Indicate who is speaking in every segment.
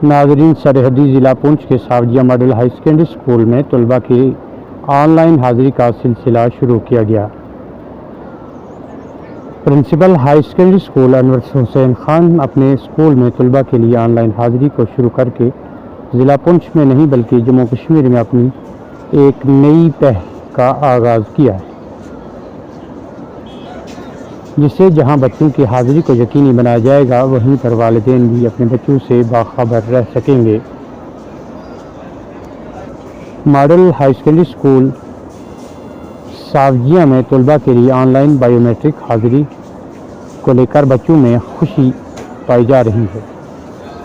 Speaker 1: नाज़रीन, सरहदी ज़िला पुंछ के सावजिया मॉडल हाई सेकेंडरी स्कूल में तलबा की ऑनलाइन हाज़िरी का सिलसिला शुरू किया गया। Principal high secondary school Anwar Hussain Khan अपने स्कूल में तलबा के लिए ऑनलाइन हाज़िरी को शुरू करके ज़िला पुंछ में नहीं बल्कि जम्मू कश्मीर में अपनी एक नई पहल का आगाज़ किया है, जिससे जहां बच्चों की हाज़िरी को यकीनी बनाया जाएगा, वहीं पर वालिदैन भी अपने बच्चों से बाखबर रह सकेंगे। मॉडल हाई सेकेंडरी स्कूल सावजिया में तलबा के लिए ऑनलाइन बायोमेट्रिक हाज़िरी को लेकर बच्चों में खुशी पाई जा रही है।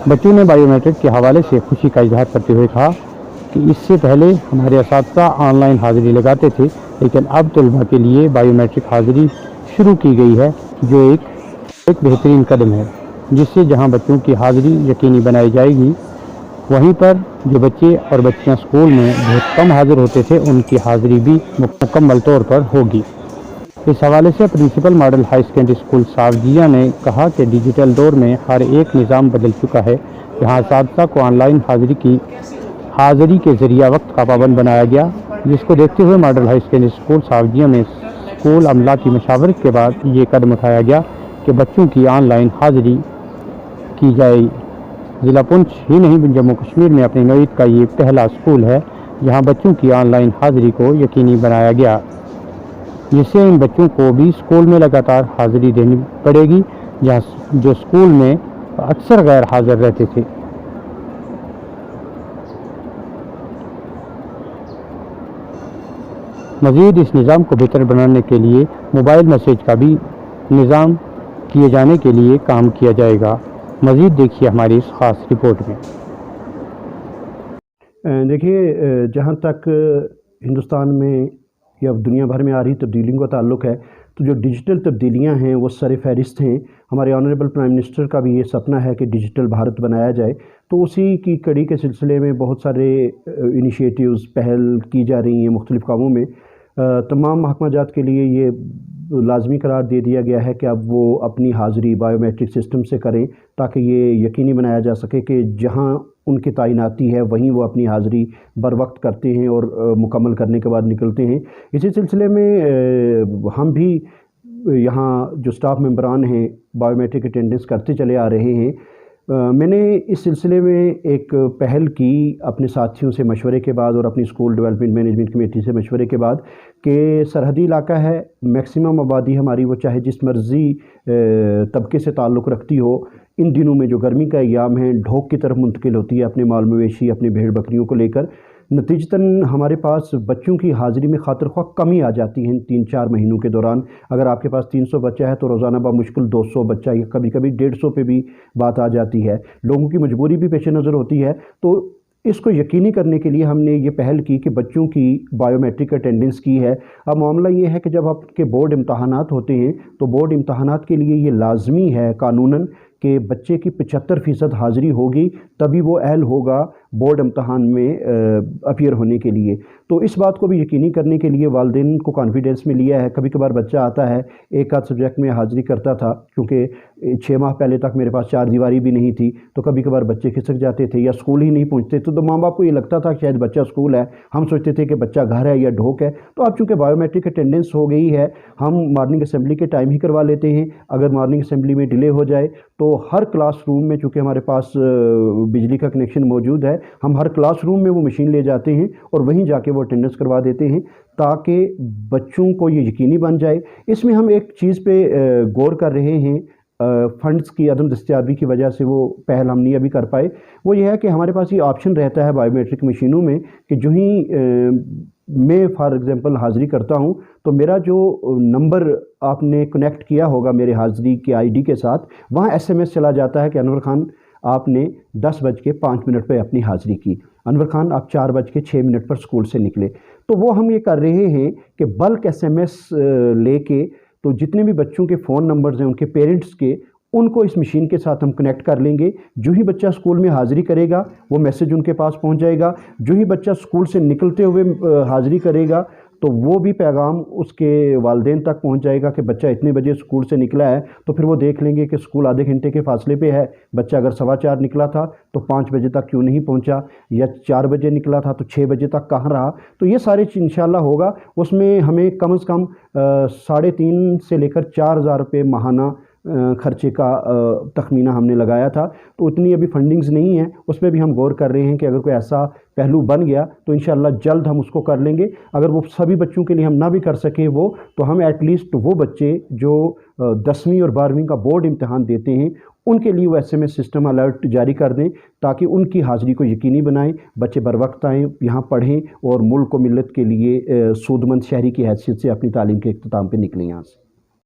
Speaker 1: बच्चों ने बायोमेट्रिक के हवाले से खुशी का इजहार करते हुए कहा कि इससे पहले हमारे असातिज़ा ऑनलाइन हाज़िरी लगाते थे, लेकिन अब तलबा के लिए बायोमेट्रिक हाज़िरी शुरू की गई है, जो एक बेहतरीन कदम है, जिससे जहां बच्चों की हाज़िरी यकीनी बनाई जाएगी, वहीं पर जो बच्चे और बच्चियां स्कूल में बहुत कम हाज़िर होते थे, उनकी हाज़िरी भी मुकम्मल तौर पर होगी। इस हवाले से principal model high secondary school Sawjian ने कहा कि डिजिटल दौर में हर एक निज़ाम बदल चुका है, जहाँ असातिज़ा को ऑनलाइन हाज़िरी के ज़रिए वक्त का पाबंद बनाया गया, जिसको देखते हुए मॉडल हाई सेकेंडरी स्कूल सावजिया में स्कूल अमला की मशावरत के बाद ये कदम उठाया गया कि बच्चों की ऑनलाइन हाज़िरी की जाए। ज़िला पुंछ ही नहीं, जम्मू कश्मीर में अपनी नौईद का ये पहला स्कूल है जहां बच्चों की ऑनलाइन हाज़िरी को यकीनी बनाया गया, जिससे इन बच्चों को भी स्कूल में लगातार हाज़िरी देनी पड़ेगी, जो स्कूल में अक्सर गैर हाज़िर रहते थे। मज़ीद इस निज़ाम को बेहतर बनाने के लिए मोबाइल मैसेज का भी निज़ाम किए जाने के लिए काम किया जाएगा। मज़ीद देखिए हमारी इस ख़ास रिपोर्ट में।
Speaker 2: देखिए, जहाँ तक हिंदुस्तान में या दुनिया भर में आ रही तब्दीलियों का ताल्लुक़ है, तो जो डिजिटल तब्दीलियाँ हैं वो सर फ़हरिस्त हैं। हमारे ऑनरेबल प्राइम मिनिस्टर का भी ये सपना है कि डिजिटल भारत बनाया जाए, तो उसी की कड़ी के सिलसिले में बहुत सारे इनिशिएटिव्स पहल की जा रही हैं मुख्तलिफ़ कामों में। तमाम महकमा जात के लिए ये लाजमी करार दे दिया गया है कि अब वो अपनी हाज़िरी बायोमेट्रिक सिस्टम से करें, ताकि ये यकीनी बनाया जा सके कि जहाँ उनकी तैनाती है वहीं वो अपनी हाज़िरी बर वक्त करते हैं और मुकम्मल करने के बाद निकलते हैं। इसी सिलसिले में हम भी यहाँ जो स्टाफ मेंबरान हैं बायोमेट्रिक अटेंडेंस करते चले आ रहे हैं। मैंने इस सिलसिले में एक पहल की अपने साथियों से मशवरे के बाद और अपनी स्कूल डेवलपमेंट मैनेजमेंट कमेटी से मशवरे के बाद कि सरहदी इलाका है, मैक्सिमम आबादी हमारी वो चाहे जिस मर्ज़ी तबके से ताल्लुक़ रखती हो, इन दिनों में जो गर्मी का अय्याम है ढोक की तरफ मुंतकिल होती है अपने माल मवेशी अपनी भेड़ बकरियों को लेकर। नतीजतन हमारे पास बच्चों की हाज़िरी में खातिर ख्वाह कमी आ जाती है इन 3-4 महीनों के दौरान। अगर आपके पास 300 बच्चा है तो रोज़ाना बामुश्किल 200 बच्चा या कभी कभी 150 पे भी बात आ जाती है। लोगों की मजबूरी भी पेश नज़र होती है, तो इसको यकीनी करने के लिए हमने ये पहल की कि बच्चों की बायोमेट्रिक अटेंडेंस की है। अब मामला ये है कि जब आपके बोर्ड इम्तहानात होते हैं तो बोर्ड इम्तहानात के लिए ये लाजमी है कानूनन कि बच्चे की 75% हाज़िरी होगी, तभी वो अहल होगा बोर्ड इम्तहान में अपीयर होने के लिए। तो इस बात को भी यकीनी करने के लिए वालिदैन को कॉन्फिडेंस में लिया है। कभी कभार बच्चा आता है एक आध सब्जेक्ट में हाज़िरी करता था, क्योंकि 6 माह पहले तक मेरे पास 4 दीवारी भी नहीं थी, तो कभी कभार बच्चे खिसक जाते थे या स्कूल ही नहीं पहुँचते, तो माँ बाप को ये लगता था कि शायद बच्चा स्कूल है, हम सोचते थे कि बच्चा घर है या ढोक है। तो अब चूँकि बायोमेट्रिक अटेंडेंस हो गई है, हम मॉर्निंग असम्बली के टाइम ही करवा लेते हैं। अगर मॉर्निंग असम्बली में डिले हो जाए तो हर क्लास रूम में, चूँकि हमारे पास बिजली का कनेक्शन मौजूद है, हम हर क्लास रूम में वो मशीन ले जाते हैं और वहीं जाके वो अटेंडेंस करवा देते हैं, ताकि बच्चों को ये यकीनी बन जाए। इसमें हम एक चीज़ पे गौर कर रहे हैं, फ़ंड्स की अदम दस्तयाबी की वजह से वो पहल हम नहीं अभी कर पाए। वो ये है कि हमारे पास ये ऑप्शन रहता है बायोमेट्रिक मशीनों में कि जो ही मैं फॉर एग्ज़ाम्पल हाज़िरी करता हूँ तो मेरा जो नंबर आपने कनेक्ट किया होगा मेरे हाज़िरी के आईडी के साथ, वहाँ SMS चला जाता है कि अनवर खान आपने 10:05 पर अपनी हाज़िरी की, अनवर खान आप 4:06 पर स्कूल से निकले। तो वो हम ये कर रहे हैं कि बल्क SMS लेके, तो जितने भी बच्चों के फ़ोन नंबर्स हैं उनके पेरेंट्स के, उनको इस मशीन के साथ हम कनेक्ट कर लेंगे। जो ही बच्चा स्कूल में हाज़िरी करेगा वो मैसेज उनके पास पहुंच जाएगा। जो ही बच्चा स्कूल से निकलते हुए हाज़िरी करेगा तो تو وہ بھی پیغام اس کے والدین تک پہنچ جائے گا کہ بچہ اتنے بجے اسکول سے نکلا ہے، تو پھر وہ دیکھ لیں گے کہ اسکول آدھے گھنٹے کے فاصلے پہ ہے، بچہ اگر 4:15 نکلا تھا تو 5 بجے تک کیوں نہیں پہنچا، یا 4 بجے نکلا تھا تو 6 بجے تک کہاں رہا. تو یہ سارے انشاءاللہ ہوگا. اس میں ہمیں کم از کم 3.5 سے لے کر 4,000 روپے ماہانہ خرچے کا تخمینہ ہم نے لگایا تھا. تو اتنی ابھی فنڈنگز نہیں ہیں، اس پہ بھی ہم غور کر رہے ہیں کہ اگر کوئی ایسا پہلو بن گیا تو انشاءاللہ جلد ہم اس کو کر لیں گے. اگر وہ سبھی بچوں کے لیے ہم نہ بھی کر سکیں وہ، تو ہم ایٹ لیسٹ وہ بچے جو 10ویں اور 12ویں کا بورڈ امتحان دیتے ہیں ان کے لیے وہ SMS سسٹم الرٹ جاری کر دیں، تاکہ ان کی حاضری کو یقینی بنائیں، بچے بر وقت آئیں، یہاں پڑھیں اور ملک و ملت کے لیے سود مند شہری کی حیثیت سے اپنی تعلیم کے اختتام پہ نکلیں یہاں سے.